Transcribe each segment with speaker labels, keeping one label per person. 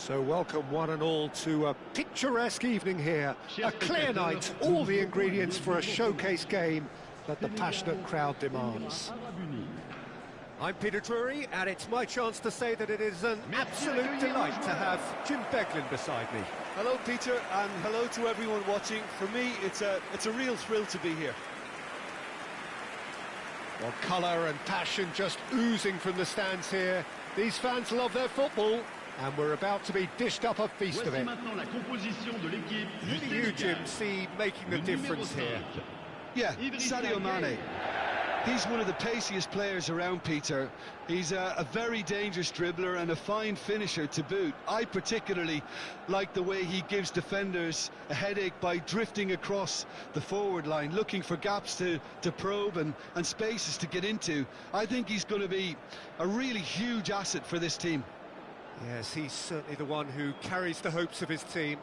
Speaker 1: So welcome one and all to a picturesque evening here. A clear night, all the ingredients for a showcase game that the passionate crowd demands. I'm Peter Drury, and it's my chance to say that it is an absolute delight to have Jim Beglin beside me.
Speaker 2: Hello Peter, and hello to everyone watching. For me, it's a real thrill to be here.
Speaker 1: Well, colour and passion just oozing from the stands here. These fans love their football, and we're about to be dished up a feast of it. Who do you, Jim, see making the difference here?
Speaker 2: Yeah, Sadio Mane. He's one of the paciest players around, Peter. He's a very dangerous dribbler and a fine finisher to boot. I particularly like the way he gives defenders a headache by drifting across the forward line, looking for gaps to probe and spaces to get into. I think he's going to be a really huge asset for this team.
Speaker 1: Yes, he's certainly the one who carries the hopes of his team.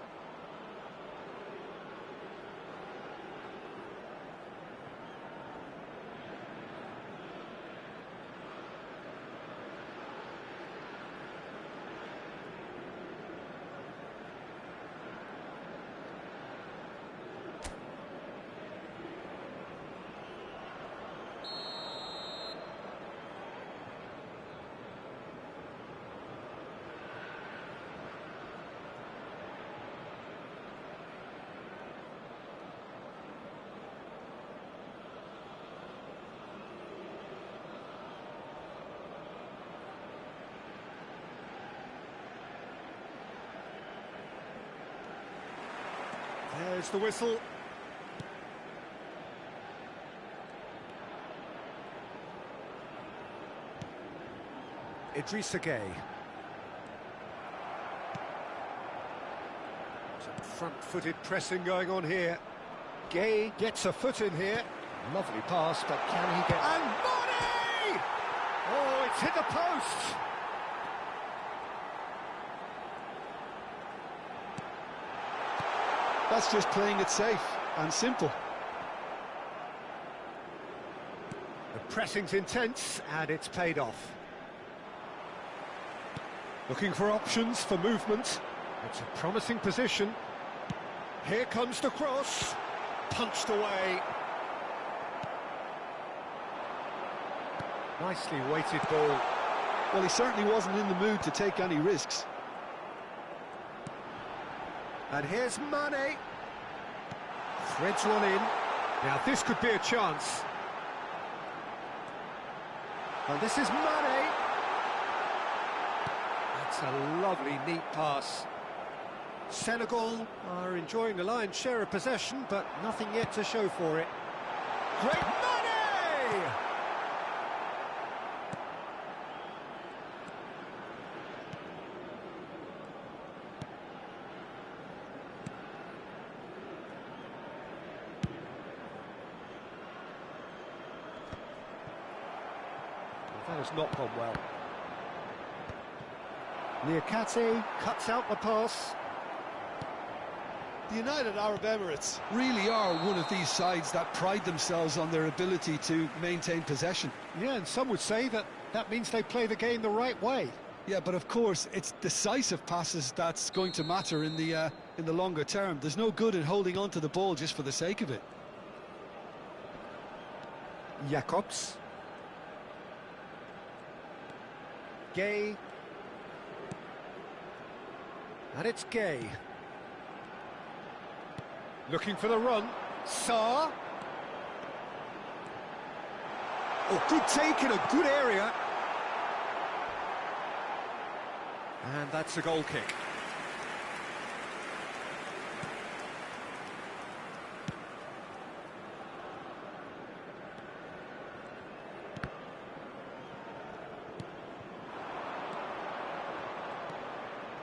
Speaker 1: There's the whistle. Idrissa Gueye. Some front-footed pressing going on here. Gueye gets a foot in here. Lovely pass, but can he get... And Mane! Oh, it's hit the post!
Speaker 2: That's just playing it safe and simple.
Speaker 1: The pressing's intense, and it's paid off. Looking for options for movement. It's a promising position. Here comes the cross. Punched away. Nicely weighted ball.
Speaker 2: Well, he certainly wasn't in the mood to take any risks.
Speaker 1: And here's Mane. Threads one in. Now this could be a chance. And this is Mane. That's a lovely, neat pass. Senegal are enjoying the lion's share of possession, but nothing yet to show for it. Great Mane! That has not gone well. Niakate cuts out the pass.
Speaker 2: The United Arab Emirates really are one of these sides that pride themselves on their ability to maintain possession.
Speaker 1: Yeah, and some would say that means they play the game the right way.
Speaker 2: Yeah, but of course, it's decisive passes that's going to matter in the longer term. There's no good in holding on to the ball just for the sake of it.
Speaker 1: Jacobs. Gueye. And it's Gueye. Looking for the run. Sarr. Oh, good take in a good area. And that's a goal kick.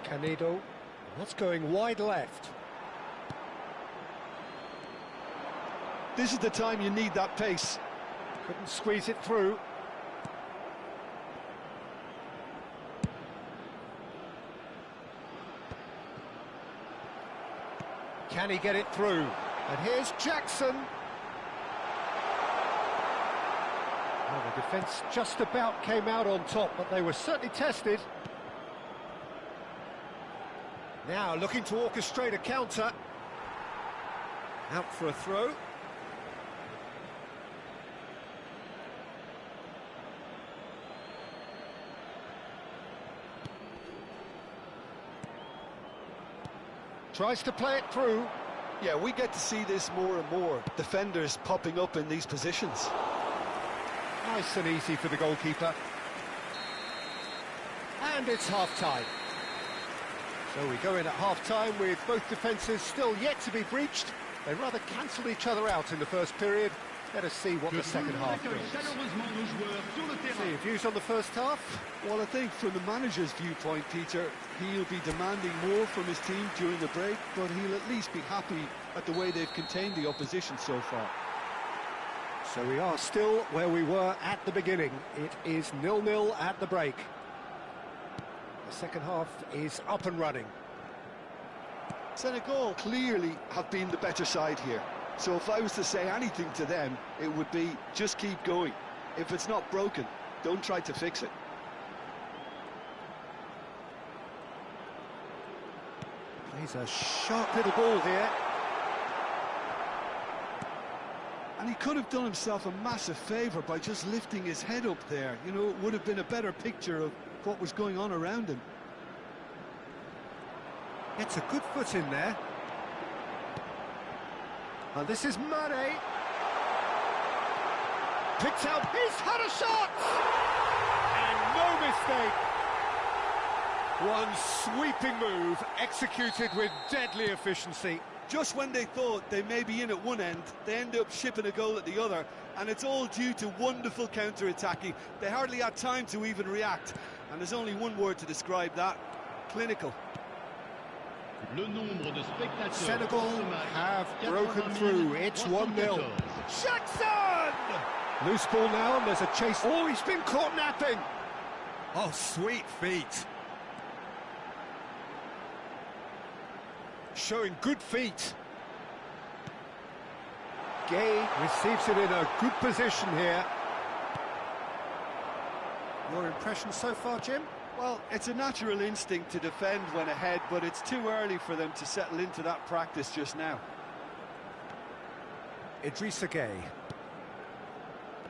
Speaker 1: Canedo, that's going wide left.
Speaker 2: This is the time you need that pace.
Speaker 1: Couldn't squeeze it through. Can he get it through? And here's Jackson. Well, the defence just about came out on top, but they were certainly tested. Now looking to orchestrate a counter. Out for a throw. Tries to play it through.
Speaker 2: Yeah, we get to see this more and more. Defenders popping up in these positions.
Speaker 1: Nice and easy for the goalkeeper. And it's half-time. So we go in at half-time with both defences still yet to be breached. They rather cancelled each other out in the first period. Let us see what the second half brings. See your views on the first half?
Speaker 2: Well, I think from the manager's viewpoint, Peter, he'll be demanding more from his team during the break, but he'll at least be happy at the way they've contained the opposition so far.
Speaker 1: So we are still where we were at the beginning. It is 0-0 at the break. The second half is up and running.
Speaker 2: Senegal clearly have been the better side here. So if I was to say anything to them, it would be just keep going. If it's not broken, don't try to fix it.
Speaker 1: Plays a sharp little ball here.
Speaker 2: And he could have done himself a massive favour by just lifting his head up there. You know, it would have been a better picture of what was going on around him.
Speaker 1: Gets a good foot in there. And this is Mane. Picked out, he's had a shot! And no mistake. One sweeping move, executed with deadly efficiency.
Speaker 2: Just when they thought they may be in at one end, they end up shipping a goal at the other, and it's all due to wonderful counter-attacking. They hardly had time to even react, and there's only one word to describe that: clinical.
Speaker 1: Senegal have broken through. It's 1-0. Jackson! Loose ball now, and there's a chase. Oh, he's been caught napping. Oh, sweet feet. Showing good feet. Gay receives it in a good position here. Your impression so far, Jim?
Speaker 2: Well, it's a natural instinct to defend when ahead, but it's too early for them to settle into that practice just now.
Speaker 1: Idrissa Gay.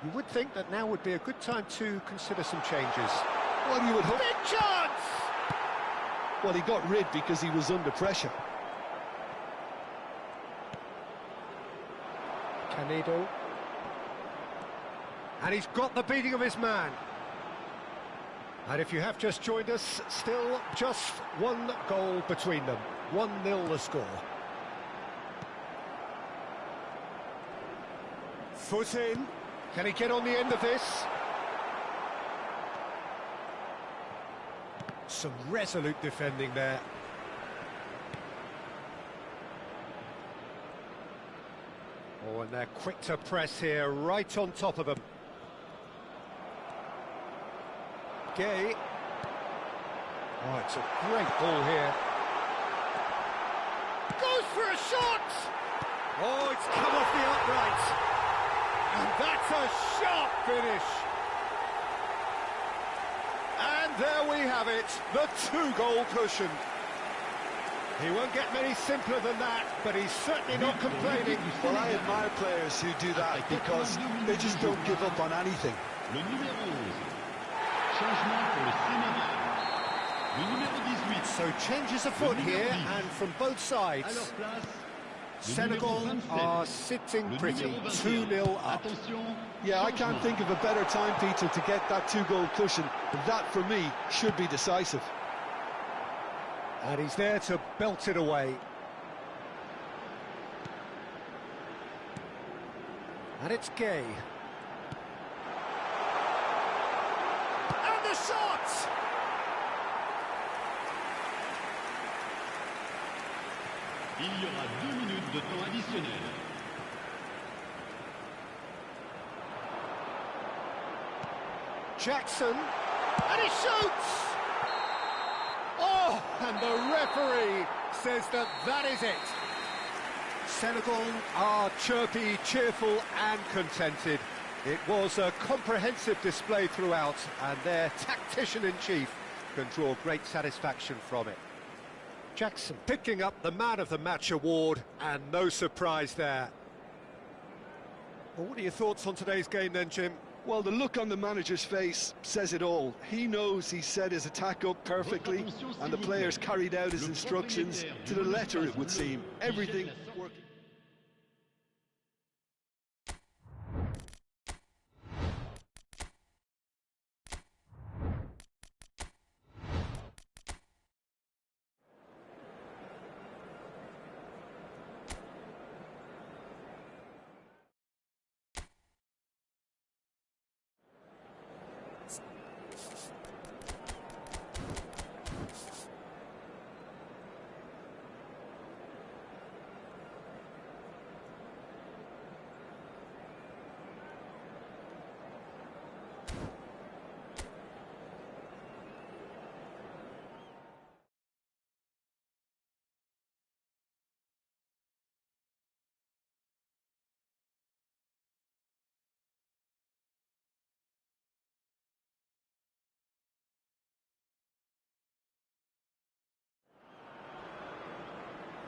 Speaker 1: You would think that now would be a good time to consider some changes.
Speaker 2: Well, you would hope.
Speaker 1: Big chance!
Speaker 2: Well, he got rid because he was under pressure.
Speaker 1: Canedo. And he's got the beating of his man. And if you have just joined us, still just one goal between them. 1-0 the score. Foot in. Can he get on the end of this? Some resolute defending there. Oh, and they're quick to press here, right on top of them. Gay. Oh, it's a great ball here. Goes for a shot! Oh, it's come off the upright. And that's a sharp finish. And there we have it, the 2-goal cushion. He won't get many simpler than that, but he's certainly not complaining.
Speaker 2: Well, I admire players who do that because they just don't give up on anything.
Speaker 1: So changes afoot here, and from both sides. Senegal are sitting pretty, 2-0 up.
Speaker 2: Yeah, I can't think of a better time, Peter, to get that 2-goal cushion. That, for me, should be decisive.
Speaker 1: And he's there to belt it away. And it's Gay. And the shot!
Speaker 3: Il y aura 2 minutes de temps additionnel.
Speaker 1: Jackson, and he shoots! Oh, and the referee says that that is it. Senegal are chirpy, cheerful and contented. It was a comprehensive display throughout, and their tactician-in-chief can draw great satisfaction from it. Jackson picking up the Man of the Match award, and no surprise there. Well, what are your thoughts on today's game then, Jim?
Speaker 2: Well, the look on the manager's face says it all. He knows he set his attack up perfectly, and the players carried out his instructions to the letter, it would seem. Everything working.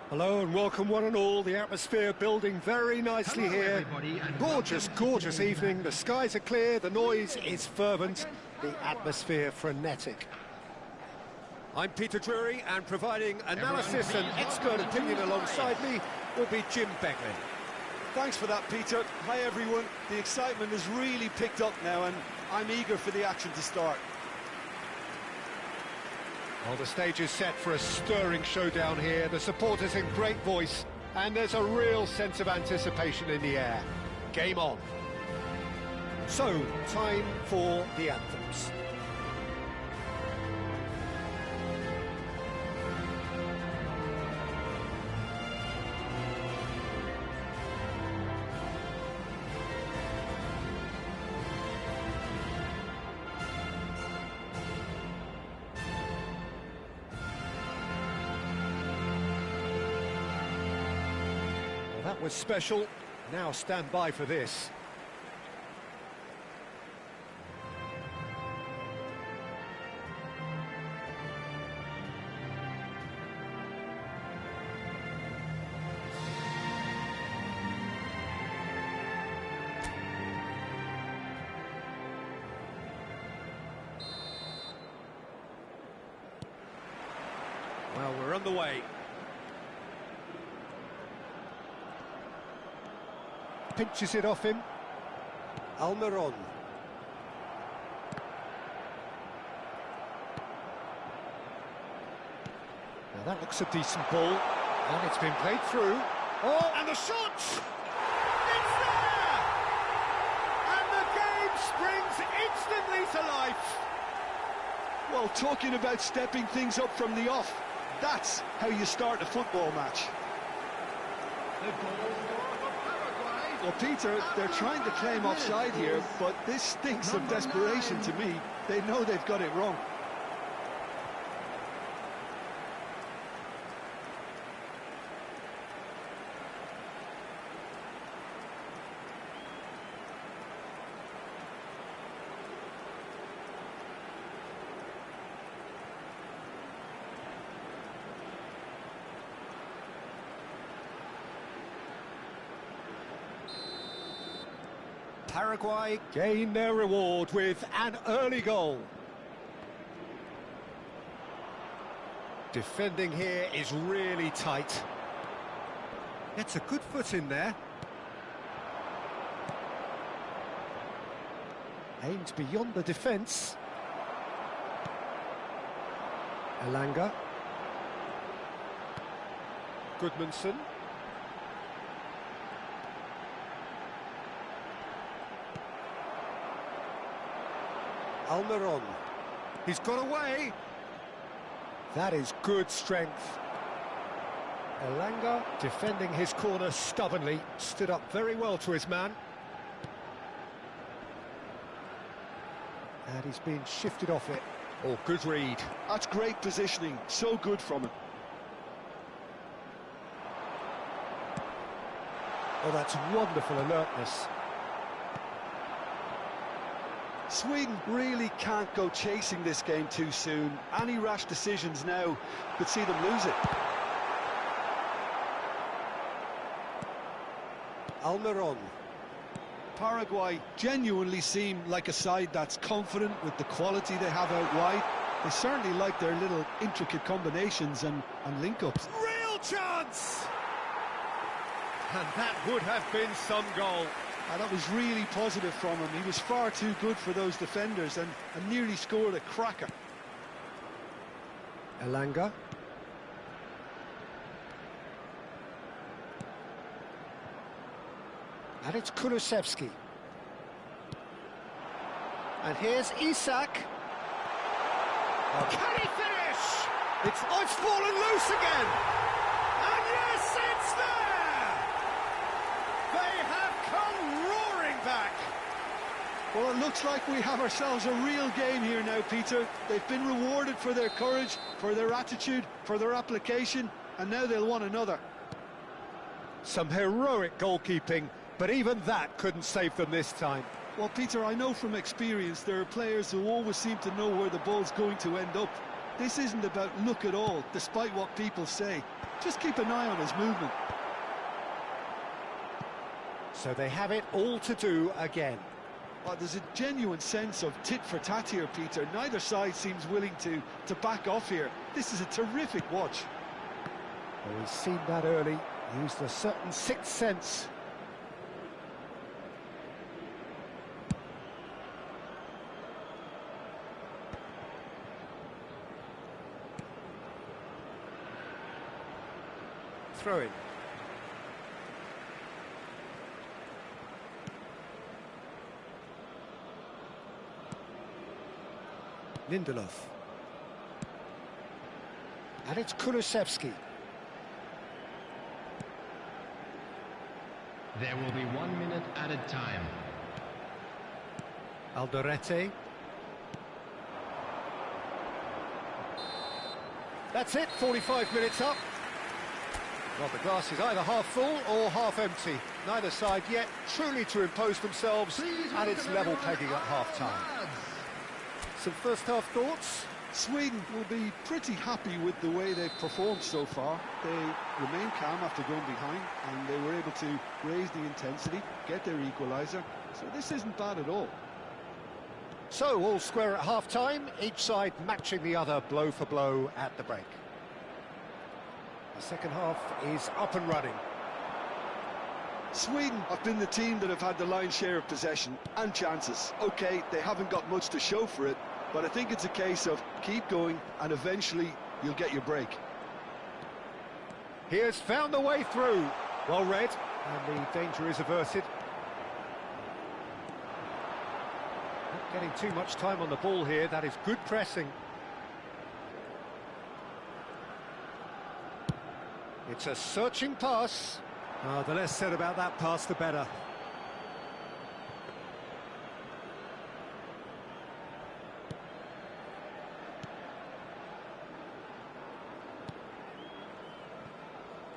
Speaker 1: Hello and welcome one and all. The atmosphere building very nicely here. Gorgeous, gorgeous evening. The skies are clear, the noise is fervent, the atmosphere frenetic. I'm Peter Drury, and providing analysis and expert opinion alongside me will be Jim Beglin.
Speaker 2: Thanks for that, Peter. Hi, everyone. The excitement has really picked up now, and I'm eager for the action to start.
Speaker 1: Well, the stage is set for a stirring showdown here. The supporters in great voice, and there's a real sense of anticipation in the air. Game on. So, time for the anthems. That was special. Now stand by for this. Well, we're on the way. Pinches it off him. Almiron. Now that looks a decent ball, and it's been played through. Oh, and the shot! It's there! And the game springs instantly to life.
Speaker 2: Well, talking about stepping things up from the off, that's how you start a football match. Well, Peter, they're trying to claim offside here, but this stinks of desperation to me. They know they've got it wrong.
Speaker 1: Paraguay gain their reward with an early goal. Defending here is really tight. Gets a good foot in there. Aims beyond the defence. Elanga. Goodmanson. Almiron. He's got away. That is good strength. Elanga defending his corner stubbornly. Stood up very well to his man. And he's been shifted off it. Oh, good read.
Speaker 2: That's great positioning. So good from him.
Speaker 1: Oh, that's wonderful alertness.
Speaker 2: Sweden really can't go chasing this game too soon. Any rash decisions now could see them lose it.
Speaker 1: Almiron.
Speaker 2: Paraguay genuinely seem like a side that's confident with the quality they have out wide. They certainly like their little intricate combinations and link-ups.
Speaker 1: Real chance! And that would have been some goal.
Speaker 2: That was really positive from him. He was far too good for those defenders and nearly scored a cracker.
Speaker 1: Elanga. And it's Kulusevski. And here's Isak. Oh. Can he finish? It's fallen loose again. And yes, it's there! They have come roaring back.
Speaker 2: Well, it looks like we have ourselves a real game here now, Peter. They've been rewarded for their courage, for their attitude, for their application, and now they'll want another.
Speaker 1: Some heroic goalkeeping, but even that couldn't save them this time.
Speaker 2: Well, Peter, I know from experience there are players who always seem to know where the ball's going to end up. This isn't about luck at all, despite what people say. Just keep an eye on his movement.
Speaker 1: So they have it all to do again.
Speaker 2: Well, there's a genuine sense of tit for tat here, Peter. Neither side seems willing to back off here. This is a terrific watch.
Speaker 1: Well, he's seen that early, used a certain sixth sense. Throw in. Lindelof. And it's Kulusevski.
Speaker 3: There will be 1 minute added time.
Speaker 1: Alderete. That's it, 45 minutes up. Well, the glass is either half full or half empty. Neither side yet truly to impose themselves, and it's level pegging at half-time. Some first-half thoughts?
Speaker 2: Sweden will be pretty happy with the way they've performed so far. They remain calm after going behind, and they were able to raise the intensity, get their equaliser. So this isn't bad at all.
Speaker 1: So, all square at half-time, each side matching the other blow for blow at the break. The second half is up and running.
Speaker 2: Sweden have been the team that have had the lion's share of possession and chances. OK, they haven't got much to show for it, but I think it's a case of keep going and eventually you'll get your break.
Speaker 1: He has found the way through. Well read, and the danger is averted. Not getting too much time on the ball here, that is good pressing. It's a searching pass. Oh, the less said about that pass, the better.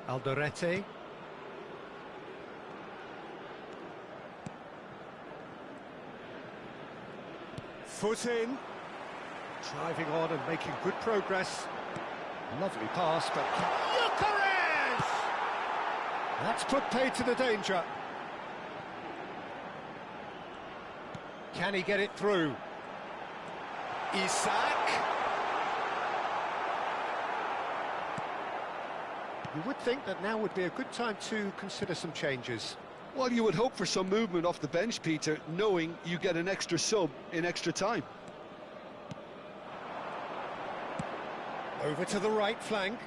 Speaker 1: Alderete. Foot in. Driving on and making good progress. Lovely pass, but... That's put paid to the danger. Can he get it through? Isak. You would think that now would be a good time to consider some changes.
Speaker 2: Well, you would hope for some movement off the bench, Peter, knowing you get an extra sub in extra time.
Speaker 1: Over to the right flank.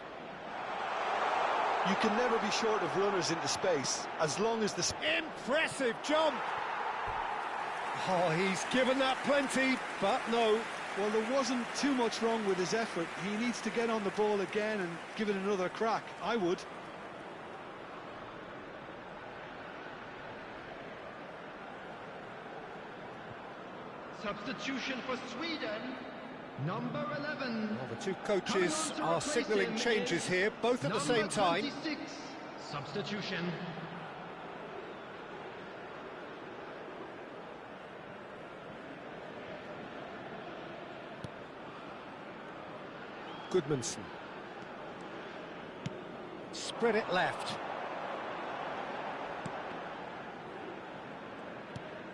Speaker 2: You can never be short of runners into space, as long as the...
Speaker 1: Impressive jump! Oh, he's given that plenty, but no.
Speaker 2: Well, there wasn't too much wrong with his effort. He needs to get on the ball again and give it another crack. I would.
Speaker 3: Substitution for Sweden. Number 11.
Speaker 1: Well, the two coaches are signalling changes here, both at the same time.
Speaker 3: 26. Substitution.
Speaker 1: Goodmanson. Spread it left.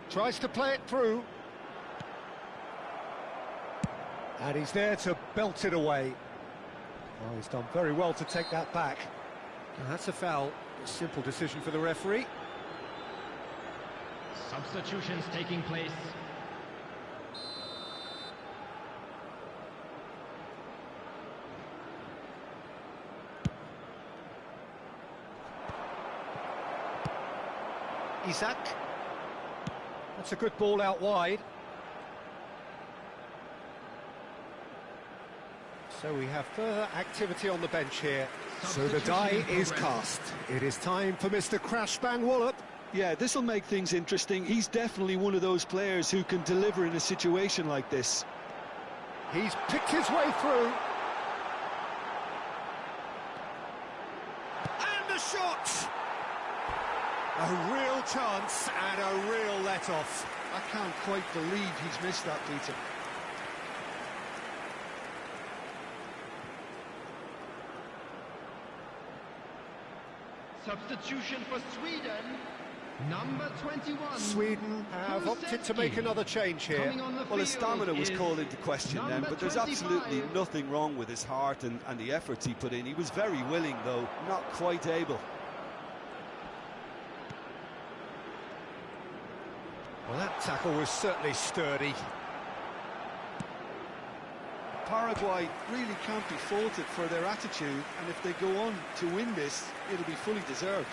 Speaker 1: Tries to play it through. And he's there to belt it away. Oh, he's done very well to take that back. And that's a foul. A simple decision for the referee.
Speaker 3: Substitutions taking place.
Speaker 1: Isaac. That's a good ball out wide. So we have further activity on the bench here. So the die is cast. It is time for Mr. Crash Bang Wallop.
Speaker 2: Yeah, this will make things interesting. He's definitely one of those players who can deliver in a situation like this.
Speaker 1: He's picked his way through. And the shot! A real chance and a real let-off.
Speaker 2: I can't quite believe he's missed that, Peter.
Speaker 3: Substitution for Sweden, number 21.
Speaker 1: Sweden have opted to make another change here.
Speaker 2: Well, his stamina was called into question then, but there's absolutely nothing wrong with his heart and the efforts he put in. He was very willing, though, not quite able.
Speaker 1: Well, that tackle was certainly sturdy.
Speaker 2: Paraguay really can't be faulted for their attitude, and if they go on to win this, it'll be fully deserved.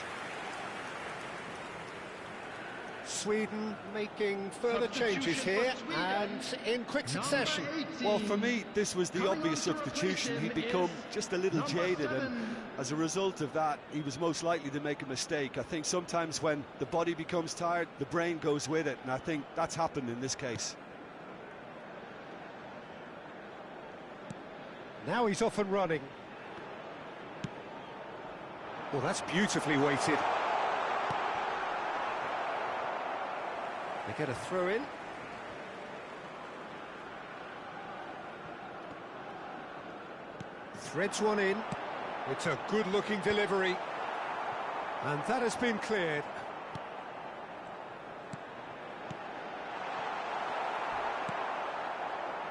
Speaker 1: Sweden making further changes here, and in quick succession.
Speaker 2: Well, for me, this was the obvious substitution. He'd become just a little jaded, and as a result of that, he was most likely to make a mistake. I think sometimes when the body becomes tired, the brain goes with it, and I think that's happened in this case.
Speaker 1: Now he's off and running. Well, that's beautifully weighted. They get a throw in. Threads one in. It's a good-looking delivery. And that has been cleared.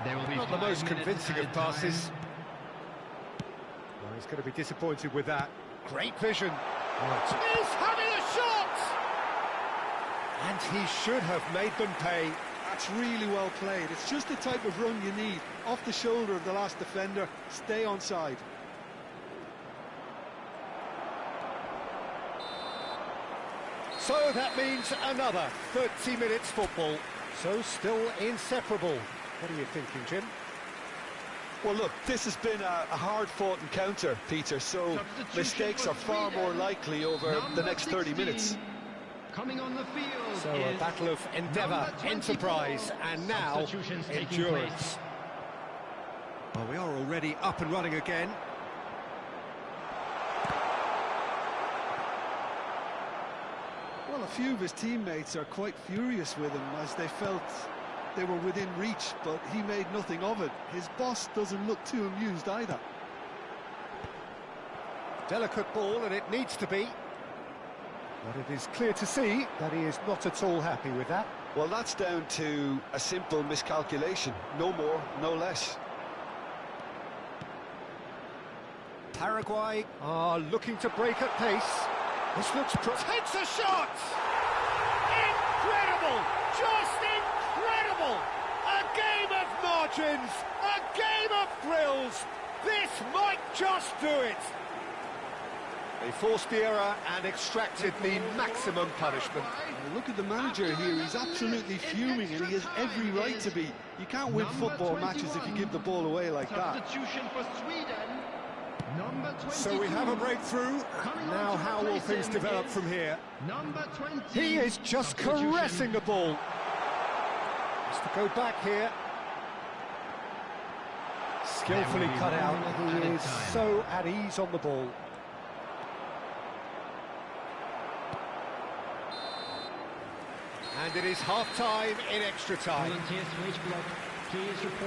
Speaker 3: There will be
Speaker 1: Not the most convincing of passes. Well, he's going to be disappointed with that. Great vision. Right. He's having a shot! And he should have made them pay.
Speaker 2: That's really well played. It's just the type of run you need. Off the shoulder of the last defender, stay onside.
Speaker 1: So that means another 30 minutes football. So still inseparable. What are you thinking, Jim?
Speaker 2: Well, look, this has been a hard-fought encounter, Peter, so mistakes are far more likely over the next 30 minutes.
Speaker 3: Coming on the field.
Speaker 1: So a battle of endeavour, enterprise, and now endurance. Well, we are already up and running again.
Speaker 2: Well, a few of his teammates are quite furious with him as they felt they were within reach, but he made nothing of it. His boss doesn't look too amused either.
Speaker 1: Delicate ball, and it needs to be. But it is clear to see that he is not at all happy with that.
Speaker 2: Well, that's down to a simple miscalculation. No more, no less.
Speaker 1: Paraguay are looking to break at pace. This looks... Takes a shot! Incredible! Just incredible! A game of margins! A game of thrills! This might just do it! They forced the error and extracted the maximum punishment.
Speaker 2: Well, look at the manager here. He's absolutely fuming, and he has every right to be. You can't win football matches if you give the ball away like that.
Speaker 3: Substitution for Sweden. Number 22.
Speaker 1: So we have a breakthrough. Now how will things develop from here?
Speaker 3: Number 20.
Speaker 1: He is just caressing the ball. Has to go back here. Skillfully cut out. He is so at ease on the ball. And it is half-time in extra time.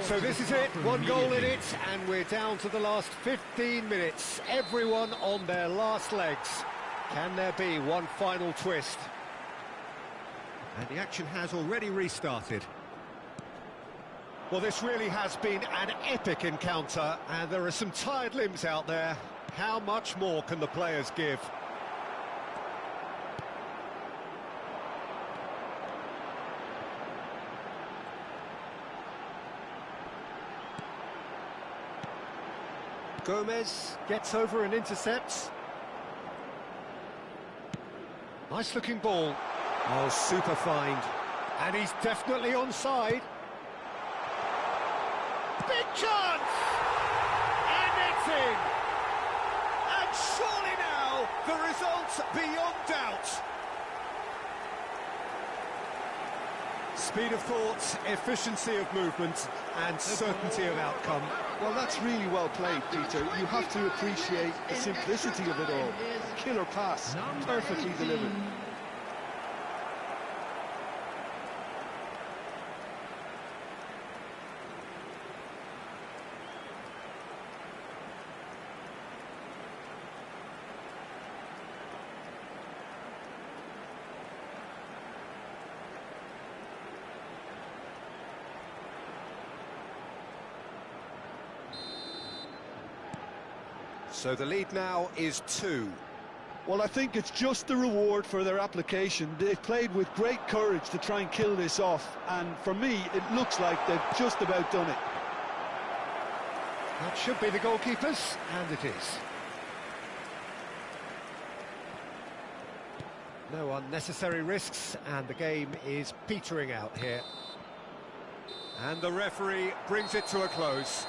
Speaker 1: So this is it, one goal in it, and we're down to the last 15 minutes. Everyone on their last legs. Can there be one final twist? And the action has already restarted. Well, this really has been an epic encounter, and there are some tired limbs out there. How much more can the players give? Gomez gets over and intercepts. Nice looking ball. Oh, super find. And he's definitely onside. Big chance! And it's in! And surely now, the result beyond doubt. Speed of thought, efficiency of movement, and certainty of outcome.
Speaker 2: Well, that's really well played, Peter. You have to appreciate the simplicity of it all. Killer pass, perfectly delivered.
Speaker 1: So the lead now is 2.
Speaker 2: Well, I think it's just the reward for their application. They've played with great courage to try and kill this off, and for me, it looks like they've just about done it.
Speaker 1: That should be the goalkeepers, and it is. No unnecessary risks, and the game is petering out here. And the referee brings it to a close.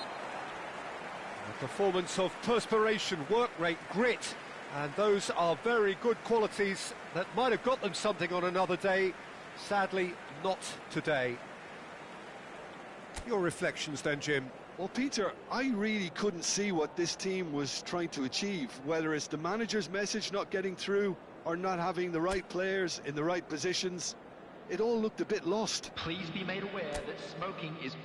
Speaker 1: A performance of perspiration, work rate, grit, and those are very good qualities that might have got them something on another day. Sadly, not today. Your reflections then, Jim?
Speaker 2: Well, Peter, I really couldn't see what this team was trying to achieve, whether it's the manager's message not getting through or not having the right players in the right positions. It all looked a bit lost.
Speaker 4: Please be made aware that smoking is...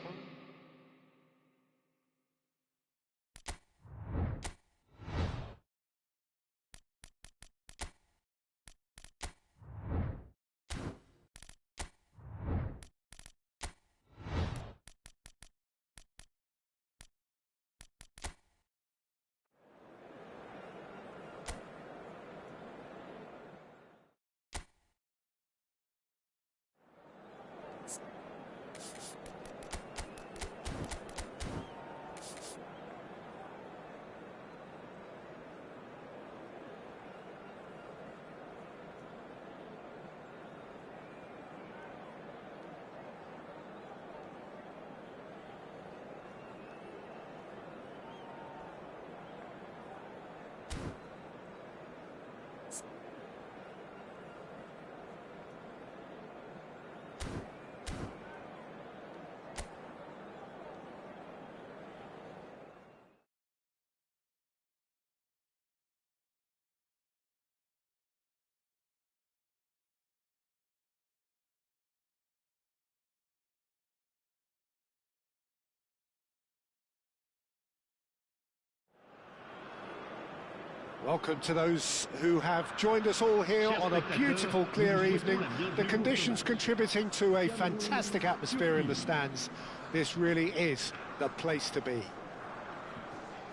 Speaker 1: Welcome to those who have joined us all here on a beautiful, clear evening. The conditions contributing to a fantastic atmosphere in the stands. This really is the place to be.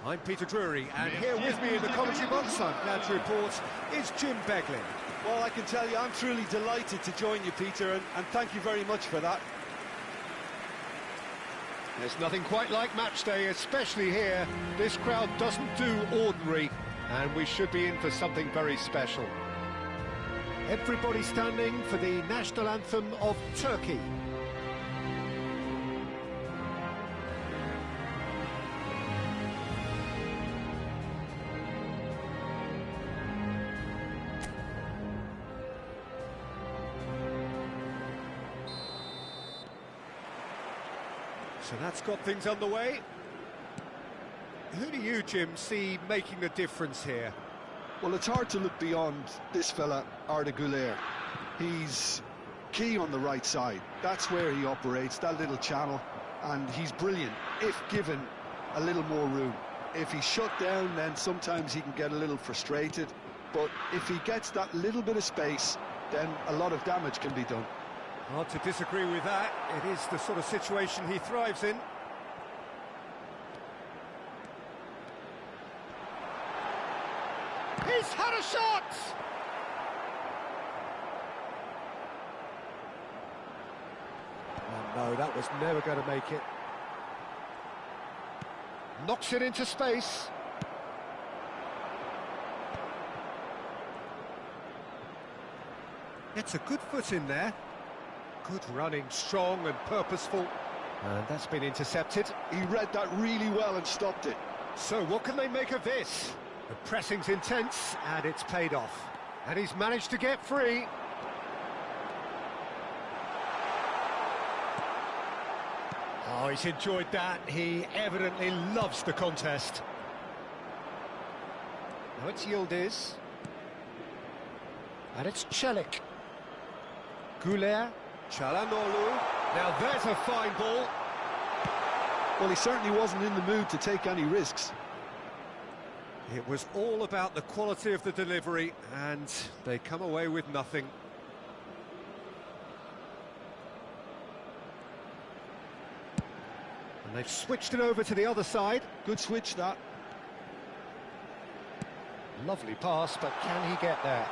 Speaker 1: I'm Peter Drury, and here with me in the commentary box, I'm glad to report, is Jim Beglin.
Speaker 2: Well, I can tell you, I'm truly delighted to join you, Peter, and thank you very much for that.
Speaker 1: There's nothing quite like match day, especially here. This crowd doesn't do ordinary, and we should be in for something very special. Everybody standing for the national anthem of Turkey. So that's got things underway. Who do you, Jim, see making the difference here?
Speaker 2: Well, it's hard to look beyond this fella, Arda Güler. He's key on the right side. That's where he operates, that little channel. and he's brilliant if given a little more room. If he's shut down, then sometimes he can get a little frustrated, but if he gets that little bit of space, then a lot of damage can be done.
Speaker 1: Hard to disagree with that. It is the sort of situation he thrives in. He's had a shot! Oh no, that was never going to make it. Knocks it into space. Gets a good foot in there. Good running, strong and purposeful. And that's been intercepted.
Speaker 2: He read that really well and stopped it.
Speaker 1: So what can they make of this? The pressing's intense and it's paid off. And he's managed to get free. Oh, he's enjoyed that. He evidently loves the contest. Now it's Yildiz. And it's Çelik. Güler. Çalhanoğlu. Now there's a fine ball.
Speaker 2: Well, he certainly wasn't in the mood to take any risks.
Speaker 1: It was all about the quality of the delivery, and they come away with nothing. And they've switched it over to the other side.
Speaker 2: Good switch, that.
Speaker 1: Lovely pass, but can he get there?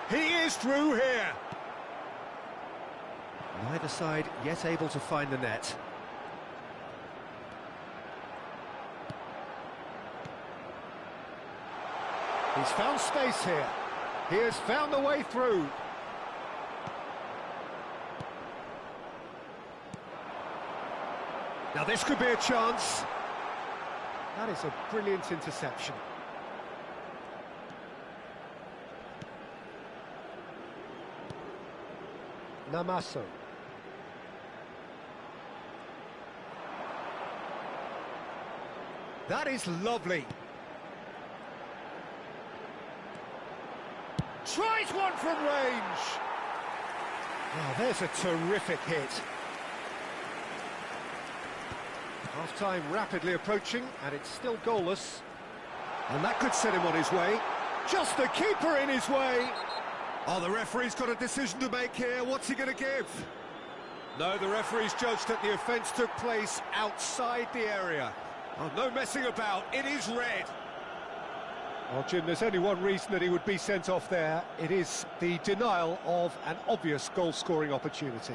Speaker 1: He is through here! Neither side yet able to find the net. He's found space here. He has found a way through. Now this could be a chance. That is a brilliant interception. Namaso. That is lovely. Tries one from range. Oh, there's a terrific hit. Half-time rapidly approaching, and it's still goalless. And that could set him on his way. Just the keeper in his way. Oh, the referee's got a decision to make here. What's he going to give? No, the referee's judged that the offence took place outside the area. Oh, no messing about. It is red. Well, Jim, there's only one reason that he would be sent off there. It is the denial of an obvious goal-scoring opportunity.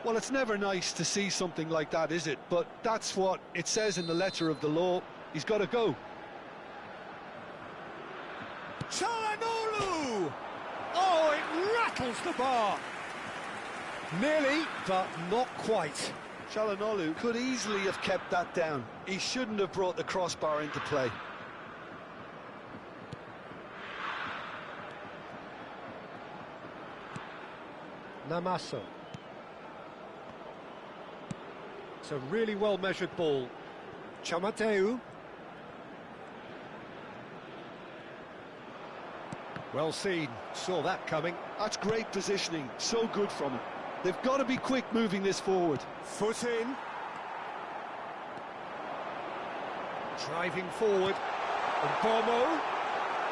Speaker 2: Well, it's never nice to see something like that, is it? But that's what it says in the letter of the law. He's got to go.
Speaker 1: Çalhanoğlu! Oh, it rattles the bar. Nearly, but not quite.
Speaker 2: Çalhanoğlu could easily have kept that down. He shouldn't have brought the crossbar into play.
Speaker 1: Namaso. It's a really well-measured ball. Chamateu. Well seen, saw that coming.
Speaker 2: That's great positioning, so good from him. They've got to be quick moving this forward.
Speaker 1: Foot in. Driving forward. Bomo.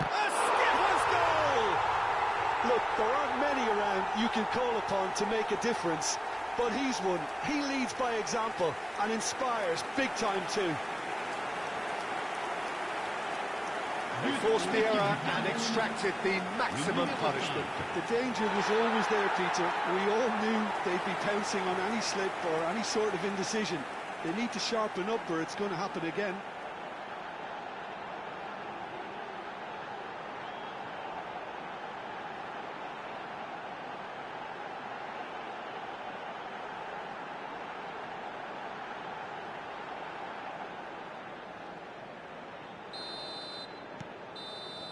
Speaker 1: A skipper's goal!
Speaker 2: Look, there aren't many around you can call upon to make a difference, but he's one. He leads by example and inspires big time too.
Speaker 1: They forced the error and extracted the maximum punishment.
Speaker 2: The danger was always there, Peter. We all knew they'd be pouncing on any slip or any sort of indecision. They need to sharpen up or it's going to happen again.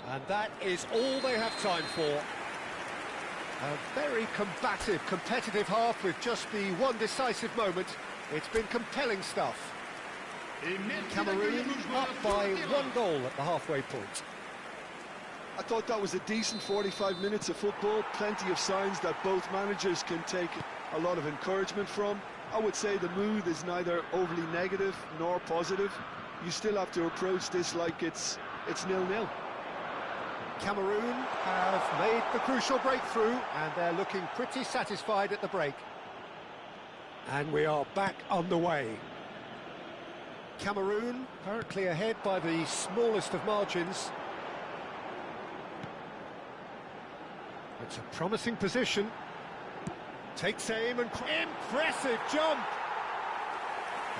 Speaker 1: And that is all they have time for. A very combative, competitive half with just the one decisive moment. It's been compelling stuff. Cameroon up by 1 goal at the halfway point.
Speaker 2: I thought that was a decent 45 minutes of football. Plenty of signs that both managers can take a lot of encouragement from. I would say the mood is neither overly negative nor positive. You still have to approach this like it's 0-0.
Speaker 1: Cameroon have made the crucial breakthrough, and they're looking pretty satisfied at the break. And we are back on the way. Cameroon currently ahead by the smallest of margins. It's a promising position. Takes aim and impressive jump.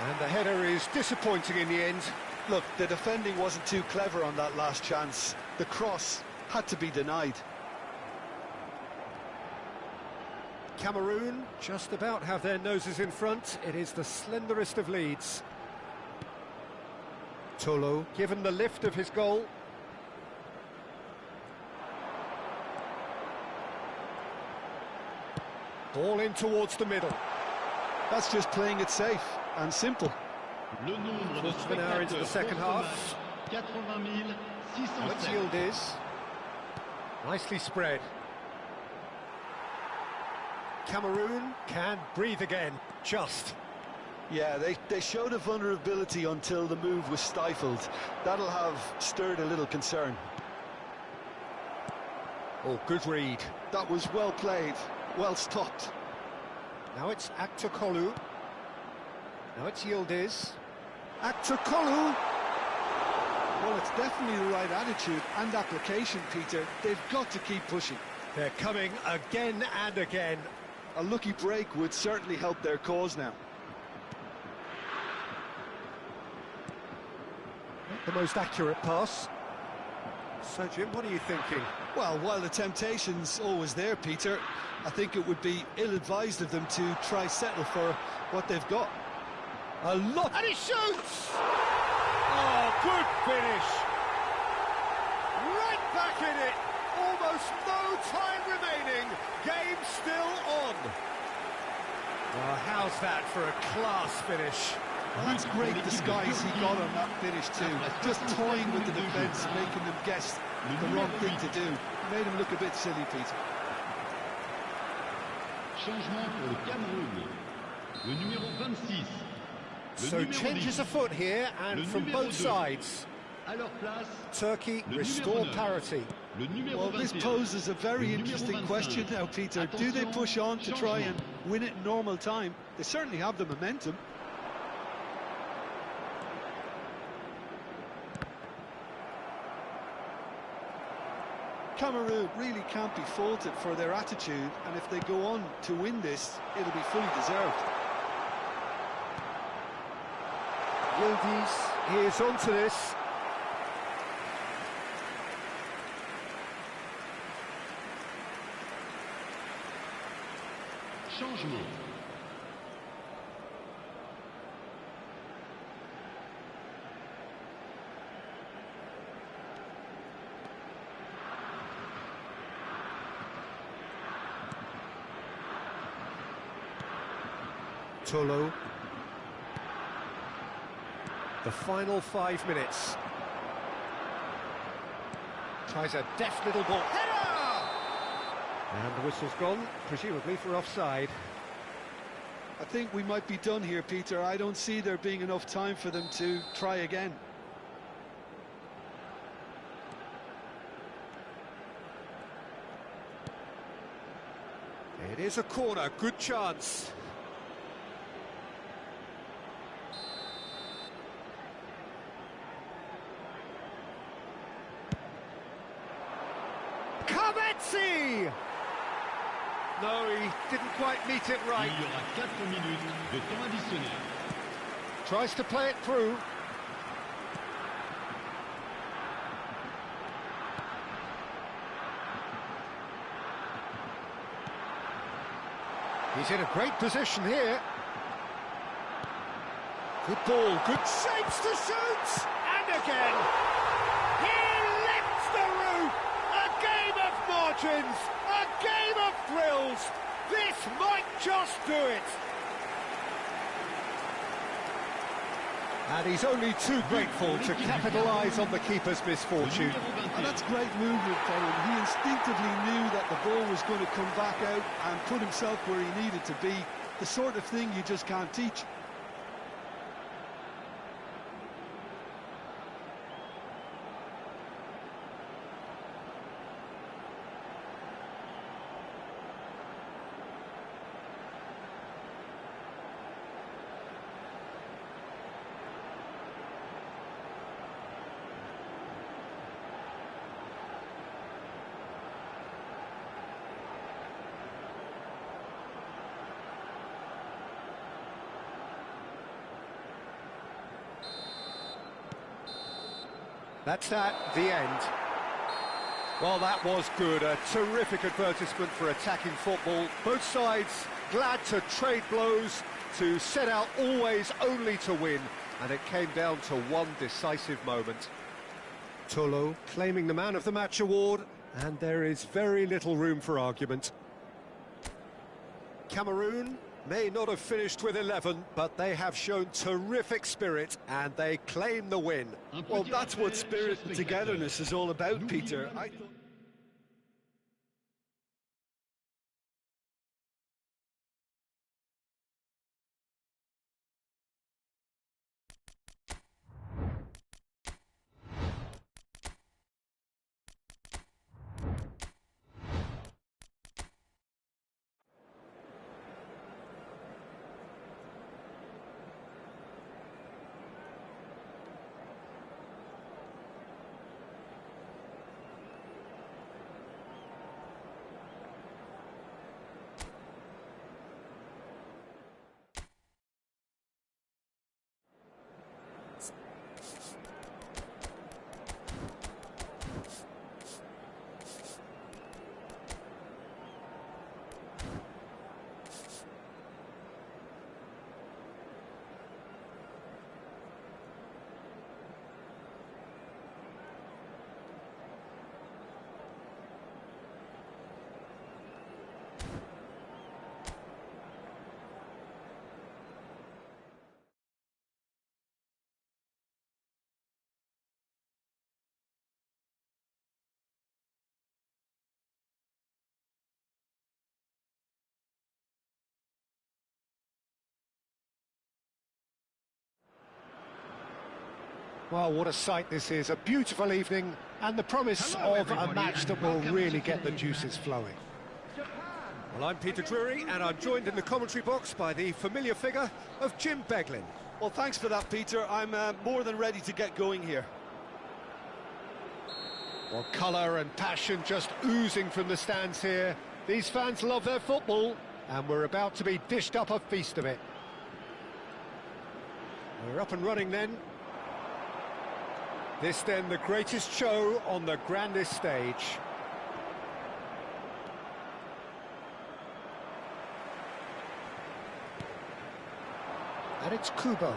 Speaker 1: And the header is disappointing in the end.
Speaker 2: Look, the defending wasn't too clever on that last chance. The cross had to be denied.
Speaker 1: Cameroon just about have their noses in front. It is the slenderest of leads. Tolo given the lift of his goal. Ball in towards the middle.
Speaker 2: That's just playing it safe and simple.
Speaker 3: Le nombre de
Speaker 1: Quarter of an hour into the second half.
Speaker 3: 80
Speaker 1: Let's
Speaker 3: 607.
Speaker 1: yield is. Nicely spread. Cameroon can breathe again, just.
Speaker 2: Yeah, they showed a vulnerability until the move was stifled. That'll have stirred a little concern.
Speaker 1: Oh, good read.
Speaker 2: That was well played, well stopped.
Speaker 1: Now it's Aktokolu. Now it's Yildiz. Aktokolu!
Speaker 2: Well, it's definitely the right attitude and application, Peter. They've got to keep pushing.
Speaker 1: They're coming again and again.
Speaker 2: A lucky break would certainly help their cause now.
Speaker 1: Not the most accurate pass. So, Jim, what are you thinking?
Speaker 2: Well, while the temptation's always there, Peter, I think it would be ill-advised of them to try settle for what they've got.
Speaker 1: A lot. And he shoots! Oh, good finish. Right back in it. Almost no time remaining. Game still on. Oh, how's that for a class finish?
Speaker 2: Well, that's great disguise he got on that finish too. Just toying with the defence, making them guess the wrong thing to do. Made him look a bit silly, Peter.
Speaker 3: Changement pour le Cameroun. Le numéro 26.
Speaker 1: So changes afoot here, and from both sides.
Speaker 3: À leur place,
Speaker 1: Turkey
Speaker 3: le
Speaker 1: restore
Speaker 3: numéro 9.
Speaker 1: parity.
Speaker 3: Le numéro
Speaker 2: Well, this
Speaker 3: 21.
Speaker 2: poses a very interesting question now, Peter. Do they push on to try and win it in normal time? They certainly have the momentum. Cameroon really can't be faulted for their attitude, and if they go on to win this, it'll be fully deserved.
Speaker 1: Yildiz is onto this.
Speaker 3: Changement.
Speaker 1: Tolo. The final 5 minutes. Tries a deft little ball. Header! And the whistle's gone, presumably for offside.
Speaker 2: I think we might be done here, Peter. I don't see there being enough time for them to try again.
Speaker 1: It is a corner, good chance. Kametsi! No, he didn't quite meet it right.
Speaker 3: Il y aura 4 minutes de temps additionnel.
Speaker 1: Tries to play it through. He's in a great position here. Good ball, good shapes to shoot! And again! He lifts the roof! A game of margins! A game of thrills! This might just do it! And he's only too grateful to capitalise on the keeper's misfortune.
Speaker 2: And that's great movement for him. He instinctively knew that the ball was going to come back out and put himself where he needed to be. the sort of thing you just can't teach.
Speaker 1: That's that, the end. Well, that was good. A terrific advertisement for attacking football. Both sides glad to trade blows, to set out always only to win. And it came down to one decisive moment. Tolo claiming the Man of the Match award, and there is very little room for argument. Cameroon may not have finished with 11, but they have shown terrific spirit, and they claim the win.
Speaker 2: Well, that's what spirit and togetherness is all about, Peter.
Speaker 1: Well, what a sight this is. A beautiful evening and the promise of a match that will really get the juices flowing. Well, I'm Peter Drury, and I'm joined in the commentary box by the familiar figure of Jim Beglin.
Speaker 2: Well, thanks for that, Peter. I'm more than ready to get going here.
Speaker 1: Well, colour and passion just oozing from the stands here. These fans love their football, and we're about to be dished up a feast of it. We're up and running then. This then the greatest show on the grandest stage. And it's Kubo.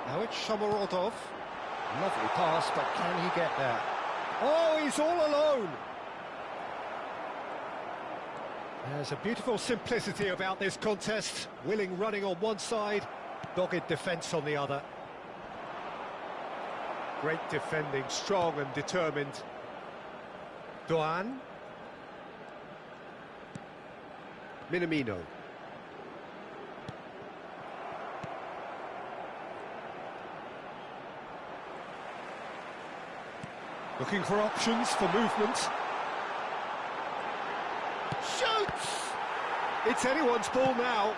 Speaker 1: Now it's Shomorodov. Lovely pass, but can he get there? Oh, he's all alone! There's a beautiful simplicity about this contest. Willing running on one side, dogged defence on the other. Great defending, strong and determined. Doan. Minamino. Looking for options for movement. Shoots! It's anyone's ball now.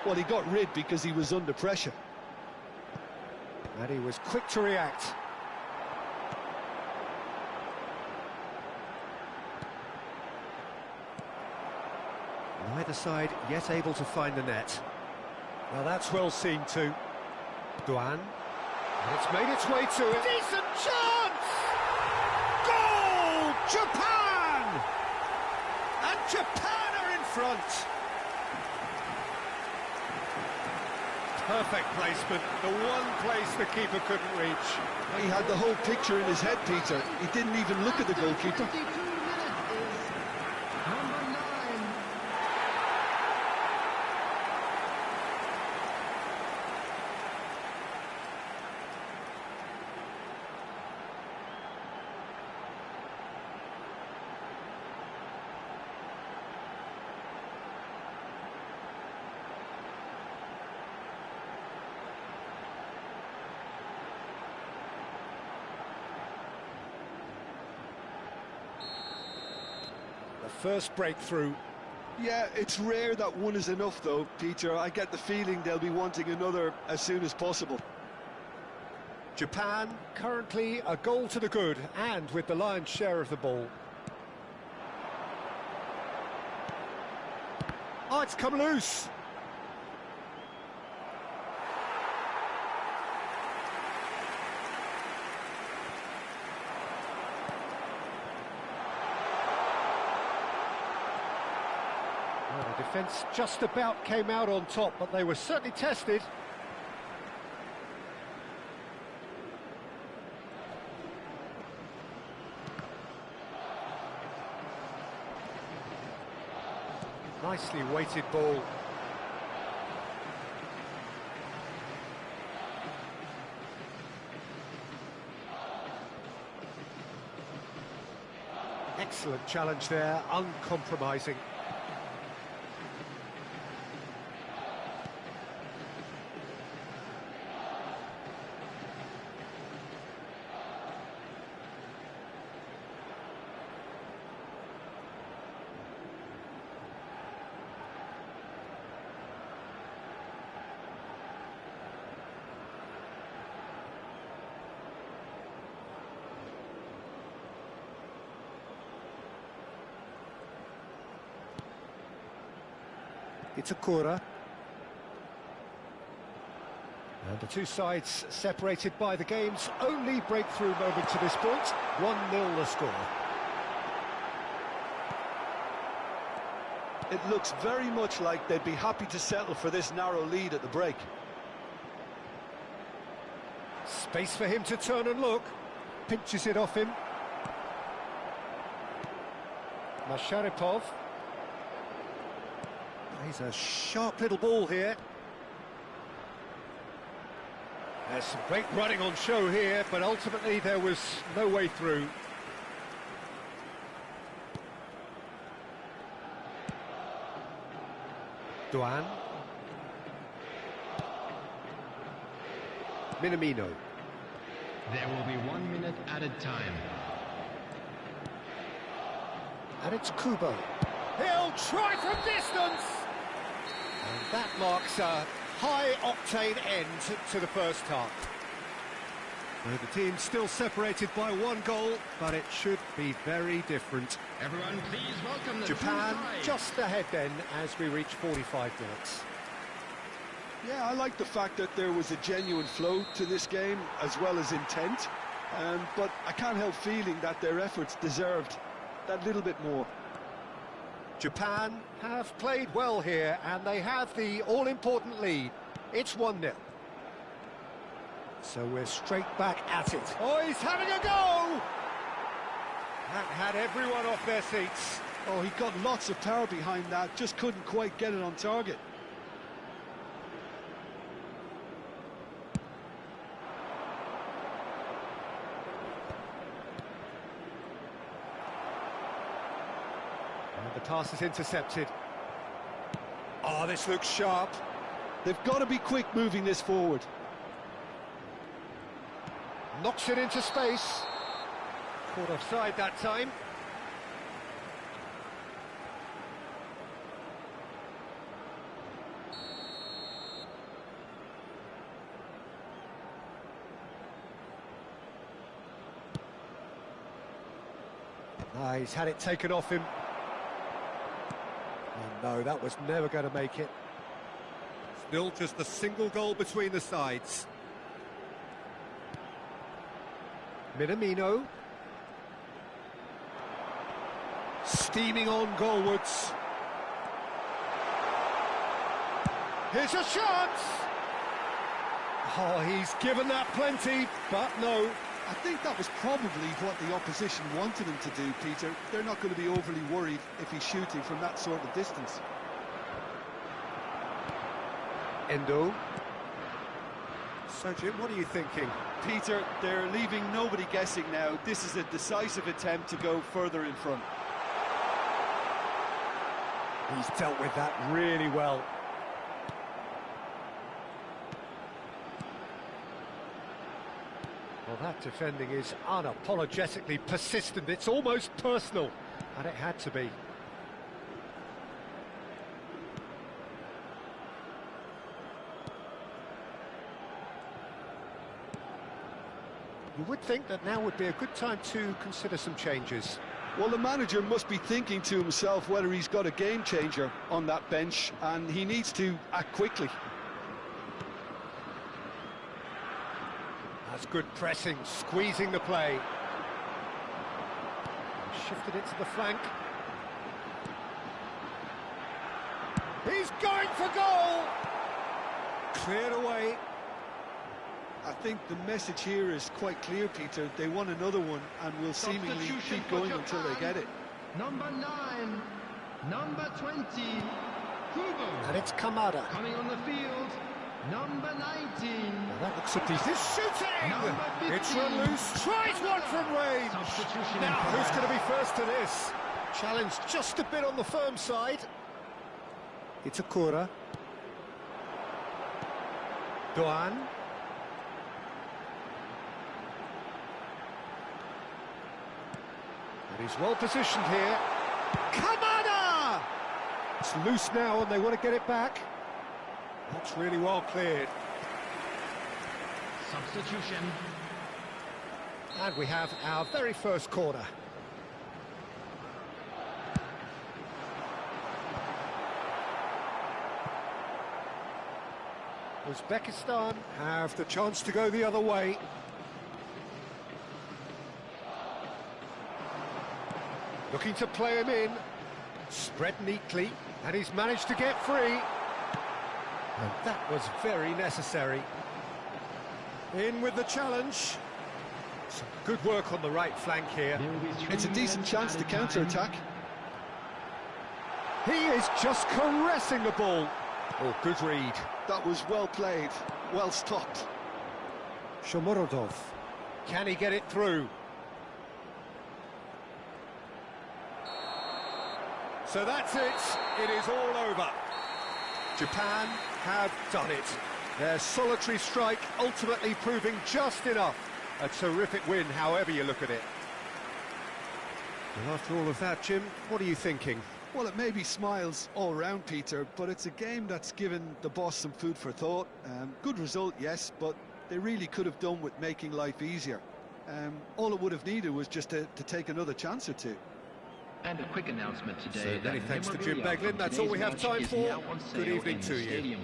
Speaker 2: Well, he got rid because he was under pressure.
Speaker 1: And he was quick to react. Neither side yet able to find the net. Well, that's well seen too. Duan. And it's made its way to it. Decent chance! Goal! Japan! And Japan are in front. Perfect placement, the one place the keeper couldn't reach.
Speaker 2: He had the whole picture in his head, Peter. He didn't even look at the goalkeeper.
Speaker 1: first breakthrough.
Speaker 2: Yeah, it's rare that one is enough though, Peter. I get the feeling they'll be wanting another as soon as possible.
Speaker 1: Japan currently a goal to the good and with the lion's share of the ball. Oh, it's come loose. Well, the defence just about came out on top, but they were certainly tested. Nicely weighted ball. Excellent challenge there, uncompromising. It's a Kura. And the two sides separated by the game's only breakthrough moment to this point. 1-0 the score.
Speaker 2: It looks very much like they'd be happy to settle for this narrow lead at the break.
Speaker 1: Space for him to turn and look. Pinches it off him. Masharipov. He's a sharp little ball here. There's some great running on show here, but ultimately there was no way through. Duan. Minamino.
Speaker 3: There will be 1 minute added time.
Speaker 1: And it's Kubo. He'll try from distance! And that marks a high-octane end to the first half. Well, the team's still separated by 1 goal, but it should be very different.
Speaker 3: Everyone, please welcome the
Speaker 1: Japan just ahead then as we reach 45 minutes.
Speaker 2: Yeah, I like the fact that there was a genuine flow to this game as well as intent, but I can't help feeling that their efforts deserved that little bit more.
Speaker 1: Japan have played well here, and they have the all-important lead. It's 1-0. So we're straight back at it. Oh, he's having a go! That had everyone off their seats.
Speaker 2: Oh, he got lots of power behind that, just couldn't quite get it on target.
Speaker 1: The pass is intercepted. Oh, this looks sharp.
Speaker 2: They've got to be quick moving this forward.
Speaker 1: Knocks it into space. Caught offside that time. He's had it taken off him. Oh no, that was never going to make it. Still just a single goal between the sides. Minamino. Steaming on goalwards. Here's a chance! Oh, he's given that plenty, but no.
Speaker 2: I think that was probably what the opposition wanted him to do, Peter. They're not going to be overly worried if he's shooting from that sort of distance.
Speaker 1: Endo. So, Jim, what are you thinking?
Speaker 2: Peter, they're leaving nobody guessing now. This is a decisive attempt to go further in front.
Speaker 1: He's dealt with that really well. Well, that defending is unapologetically persistent. It's almost personal, and it had to be. You would think that now would be a good time to consider some changes.
Speaker 2: Well, the manager must be thinking to himself whether he's got a game changer on that bench, and he needs to act quickly.
Speaker 1: That's good pressing, squeezing the play. Shifted it to the flank. He's going for goal! Cleared away.
Speaker 2: I think the message here is quite clear, Peter. They want another one and will seemingly keep going until they get it.
Speaker 3: Number 9, number 20, Kubo.
Speaker 1: And it's Kamada.
Speaker 3: Coming on the field, number 19.
Speaker 1: Well, that looks a decent shooting!
Speaker 3: Number 15.
Speaker 1: It's run loose, tries one from range!
Speaker 3: Substitution
Speaker 1: Now,
Speaker 3: in
Speaker 1: who's going to be first to this? Challenge just a bit on the firm side. It's Akura. Doan. And he's well positioned here. Kamada! It's loose now and they want to get it back. That's really well cleared.
Speaker 3: Substitution.
Speaker 1: And we have our very first corner. Uzbekistan have the chance to go the other way. Looking to play him in. Spread neatly, and he's managed to get free. And that was very necessary. In with the challenge. Some good work on the right flank here.
Speaker 2: It's a decent chance to counter-attack.
Speaker 1: He is just caressing the ball. Oh, good read.
Speaker 2: That was well played, well stopped.
Speaker 1: Shomorodov. Can he get it through? So that's it. It is all over. Japan have done it. Their solitary strike ultimately proving just enough. A terrific win, however you look at it. And after all of that, Jim, what are you thinking?
Speaker 2: Well, it may be smiles all round, Peter, but it's a game that's given the boss some food for thought. Good result, yes, but they really could have done with making life easier. All it would have needed was just to take another chance or two.
Speaker 4: And a quick announcement today.
Speaker 1: So many thanks to Jim Beglin. That's all we have time for. Good evening to you.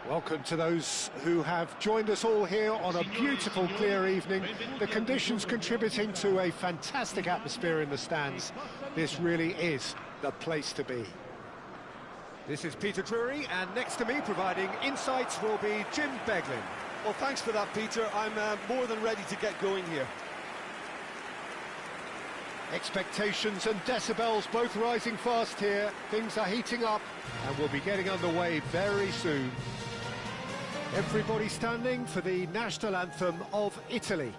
Speaker 1: Welcome to those who have joined us all here on a beautiful, clear evening. The conditions contributing to a fantastic atmosphere in the stands. This really is the place to be. This is Peter Drury, and next to me providing insights will be Jim Beglin.
Speaker 2: Well, thanks for that, Peter. I'm more than ready to get going here.
Speaker 1: Expectations and decibels both rising fast here. Things are heating up, and we'll be getting underway very soon. Everybody standing for the national anthem of Italy.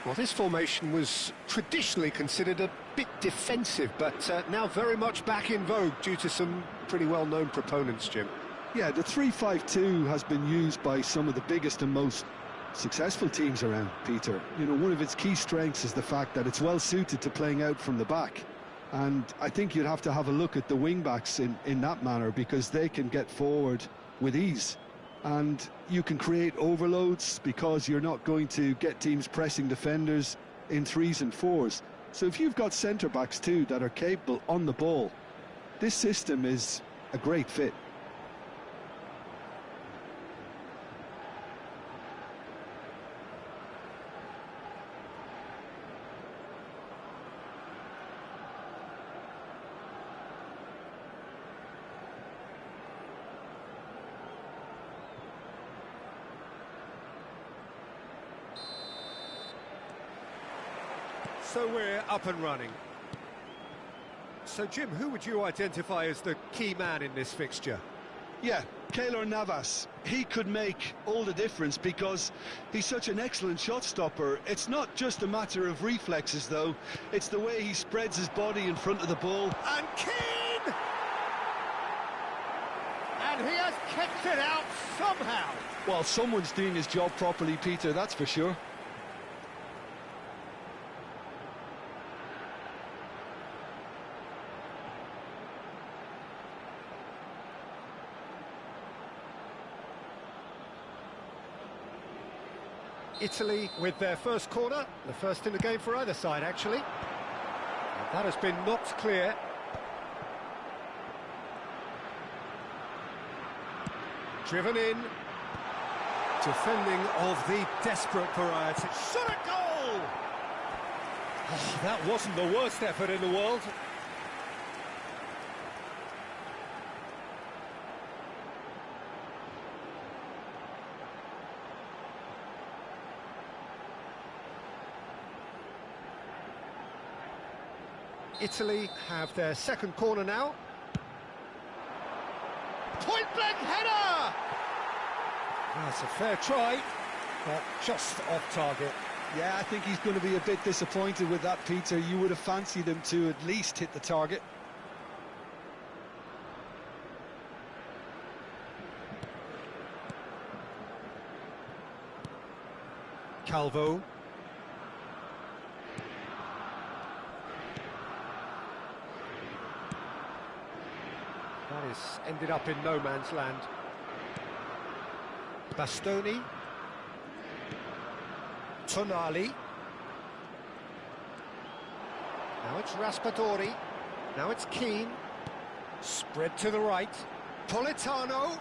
Speaker 1: Well, this formation was traditionally considered a bit defensive, but now very much back in vogue due to some pretty well-known proponents, Jim.
Speaker 2: Yeah, the 3-5-2 has been used by some of the biggest and most successful teams around, Peter. You know, one of its key strengths is the fact that it's well suited to playing out from the back. And I think you'd have to have a look at the wing-backs in that manner, because they can get forward with ease. And you can create overloads because you're not going to get teams pressing defenders in 3s and 4s. So if you've got centre-backs too that are capable on the ball, this system is a great fit.
Speaker 1: So we're up and running. So, Jim, who would you identify as the key man in this fixture?
Speaker 2: Yeah, Keylor Navas. He could make all the difference because he's such an excellent shot stopper. It's not just a matter of reflexes, though. It's the way he spreads his body in front of the ball.
Speaker 1: And Keane! And he has kept it out somehow.
Speaker 2: Well, someone's doing his job properly, Peter, that's for sure.
Speaker 1: Italy with their first corner, the first in the game for either side, actually. And that has been knocked clear. Driven in. Defending of the desperate variety. Senegal! Oh, that wasn't the worst effort in the world. Italy have their second corner now. Point-blank header! That's a fair try, but just off target.
Speaker 2: Yeah, I think he's going to be a bit disappointed with that, Peter. You would have fancied him to at least hit the target.
Speaker 1: Calvo. That is ended up in no man's land. Bastoni. Tonali. Now it's Raspadori. Now it's Keane. Spread to the right. Politano.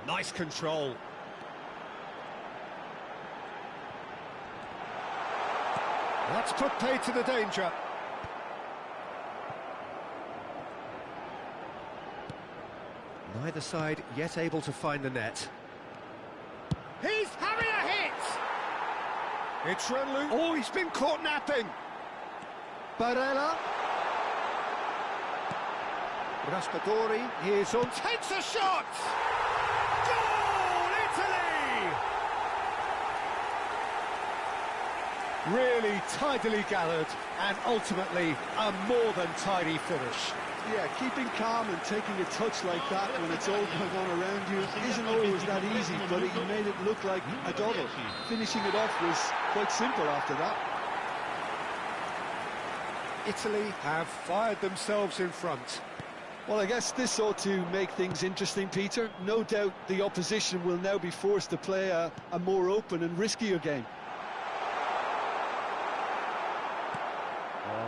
Speaker 1: Nice control. That's put paid to the danger. Neither side yet able to find the net. He's having a hit! It's Renlu. Oh, he's been caught napping. Barella. Raspadori. Here's on. Takes a shot! Goal, Italy! Really tidily gathered and ultimately a more than tidy finish.
Speaker 2: Yeah, keeping calm and taking a touch like that when it's all going on around you isn't always that easy, but he made it look like a double. Finishing it off was quite simple after that.
Speaker 1: Italy have fired themselves in front.
Speaker 2: Well, I guess this ought to make things interesting, Peter. No doubt the opposition will now be forced to play a more open and riskier game.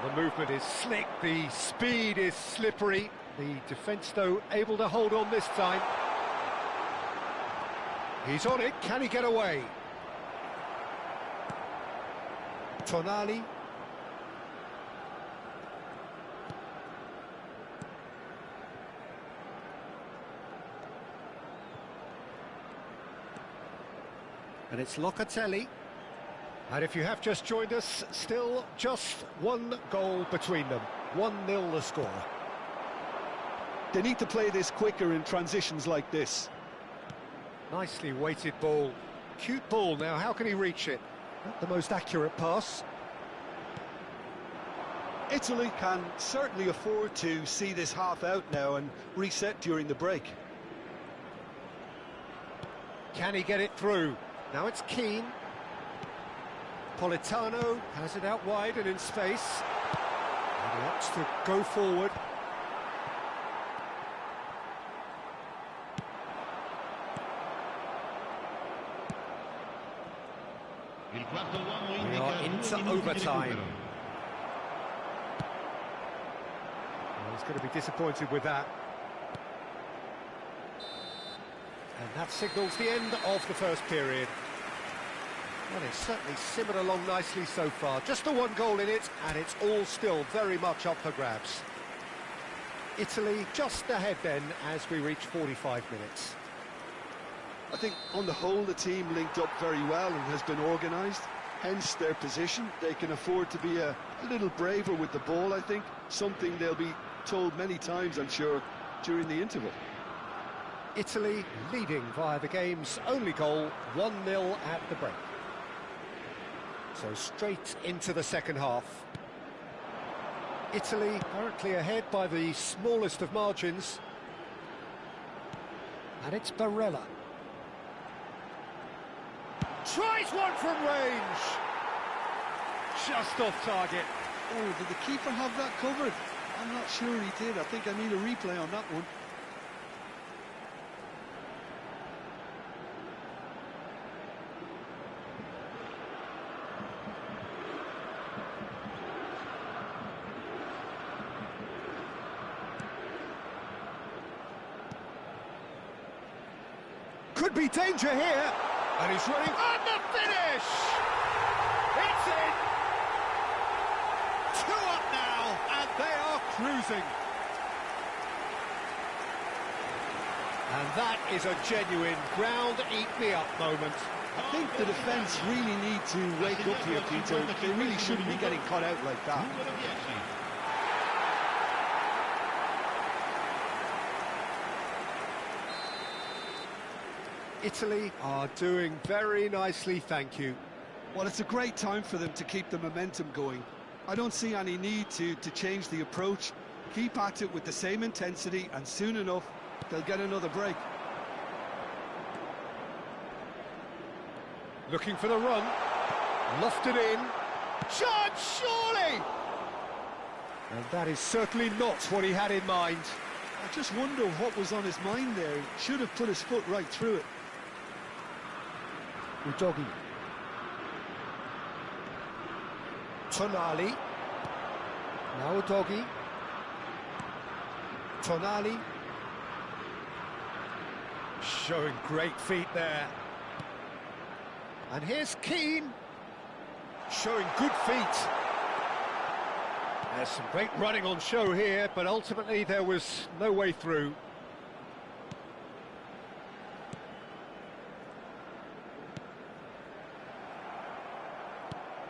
Speaker 1: The movement is slick, the speed is slippery. The defence, though, able to hold on this time. He's on it, can he get away? Tonali. And it's Locatelli. And if you have just joined us, still just one goal between them. 1-0 the score.
Speaker 2: They need to play this quicker in transitions like this.
Speaker 1: Nicely weighted ball. Cute ball now, how can he reach it? Not the most accurate pass.
Speaker 2: Italy can certainly afford to see this half out now and reset during the break.
Speaker 1: Can he get it through? Now it's Keane. Politano has it out wide and in space. And he opts to go forward. We are into overtime. Well, he's going to be disappointed with that. And that signals the end of the first period. Well, it's certainly simmered along nicely so far. Just the one goal in it, and it's all still very much up for grabs. Italy just ahead then as we reach 45 minutes.
Speaker 2: I think on the whole the team linked up very well and has been organised, hence their position. They can afford to be a little braver with the ball, I think, something they'll be told many times, I'm sure, during the interval.
Speaker 1: Italy leading via the game's only goal, 1-0 at the break. So straight into the second half. Italy currently ahead by the smallest of margins. And it's Barella. Tries one from range. Just off target.
Speaker 2: Oh, did the keeper have that covered? I'm not sure he did. I think I need a replay on that one.
Speaker 1: Could be danger here. And he's running on the finish! It's in! 2 up now, and they are cruising. And that is a genuine ground-eat-me-up moment.
Speaker 2: I think the defence really need to wake up here, Peter. They really shouldn't be getting caught out like that.
Speaker 1: Italy are doing very nicely, thank you.
Speaker 2: Well, it's a great time for them to keep the momentum going. I don't see any need to change the approach. Keep at it with the same intensity, and soon enough, they'll get another break.
Speaker 1: Looking for the run. Lofted in. Chance, surely! And that is certainly not what he had in mind.
Speaker 2: I just wonder what was on his mind there. He should have put his foot right through it.
Speaker 1: Udogi. Tonali. Now Udogi. Tonali. Showing great feet there. And here's Keane. Showing good feet. There's some great running on show here, but ultimately there was no way through.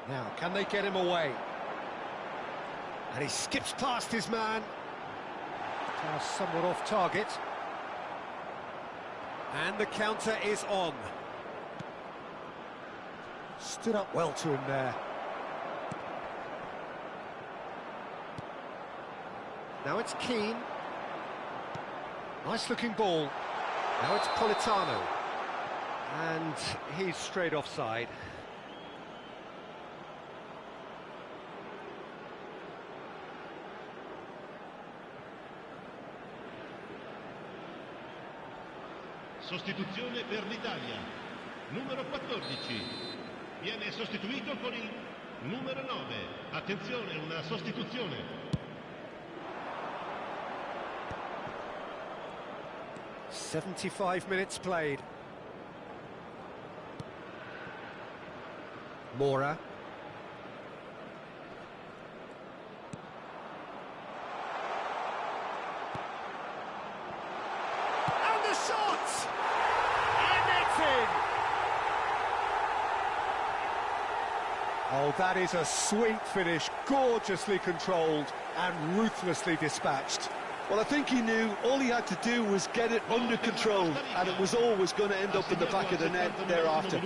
Speaker 1: Now, can they get him away? And he skips past his man. Now somewhat off target. And the counter is on. Stood up well to him there. Now it's Keane. Nice looking ball. Now it's Politano. And he's straight offside.
Speaker 3: Sostituzione per l'Italia. Numero 14. Viene sostituito con il numero 9. Attenzione, una sostituzione.
Speaker 1: 75 minutes played. Mora. And the shot! And it's in! Oh, that is a sweet finish, gorgeously controlled and ruthlessly dispatched.
Speaker 2: Well, I think he knew all he had to do was get it under control, and it was always going to end up in the back of the net thereafter.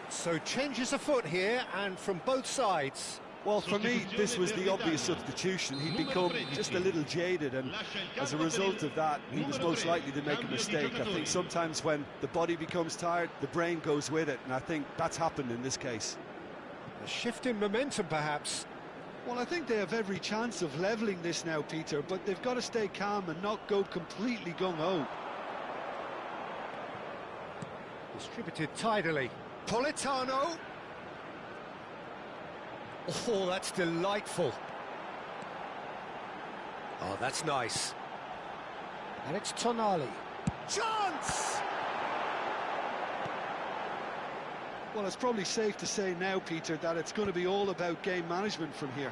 Speaker 1: So changes afoot here, and from both sides.
Speaker 2: Well, for me, this was the obvious substitution. He'd become just a little jaded, and as a result of that, he was most likely to make a mistake. I think sometimes when the body becomes tired, the brain goes with it, and I think that's happened in this case.
Speaker 1: A shift in momentum, perhaps.
Speaker 2: Well, I think they have every chance of levelling this now, Peter, but they've got to stay calm and not go completely gung-ho.
Speaker 1: Distributed tidily. Politano. Oh, that's delightful. Oh, that's nice. And it's Tonali. Chance!
Speaker 2: Well, it's probably safe to say now, Peter, that it's going to be all about game management from here.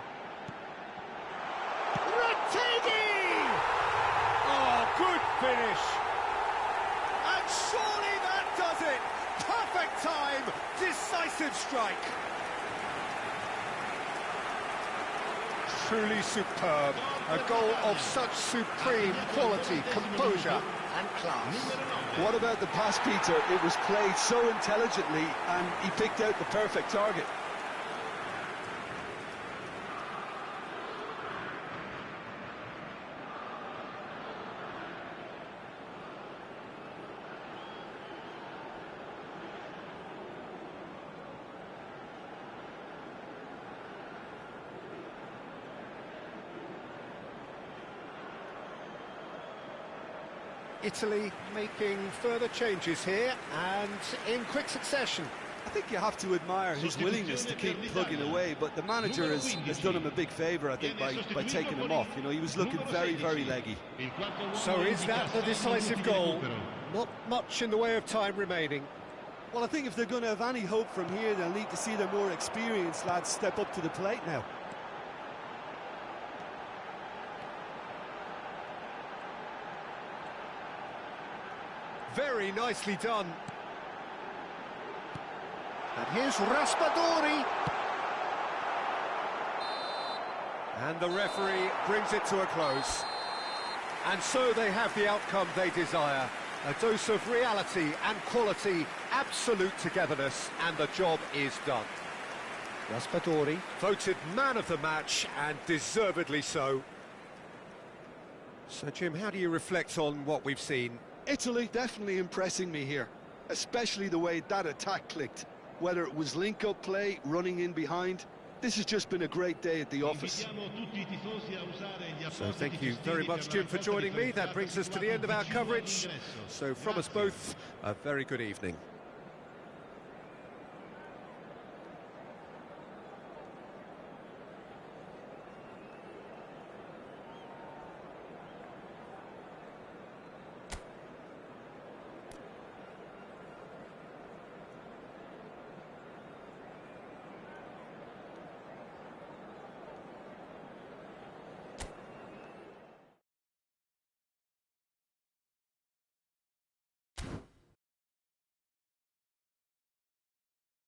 Speaker 1: Retegui! Oh, good finish. And surely that does it. Perfect time, decisive strike. Truly superb. A goal of such supreme quality, composure and class.
Speaker 2: What about the pass, Peter? It was played so intelligently and he picked out the perfect target.
Speaker 1: Italy making further changes here, and in quick succession.
Speaker 2: I think you have to admire his willingness to keep plugging away, but the manager has done him a big favour, I think, by taking him off. You know, he was looking very, very leggy.
Speaker 1: So is that the decisive goal? Not much in the way of time remaining.
Speaker 2: Well, I think if they're going to have any hope from here, they'll need to see their more experienced lads step up to the plate now.
Speaker 1: Very nicely done. And here's Raspadori. And the referee brings it to a close. And so they have the outcome they desire. A dose of reality and quality, absolute togetherness, and the job is done. Raspadori voted man of the match, and deservedly so. So, Jim, how do you reflect on what we've seen?
Speaker 2: Italy definitely impressing me here, especially the way that attack clicked. Whether it was link-up play, running in behind, this has just been a great day at the office.
Speaker 1: So thank you very much, Jim, for joining me. That brings us to the end of our coverage. So from us both, a very good evening.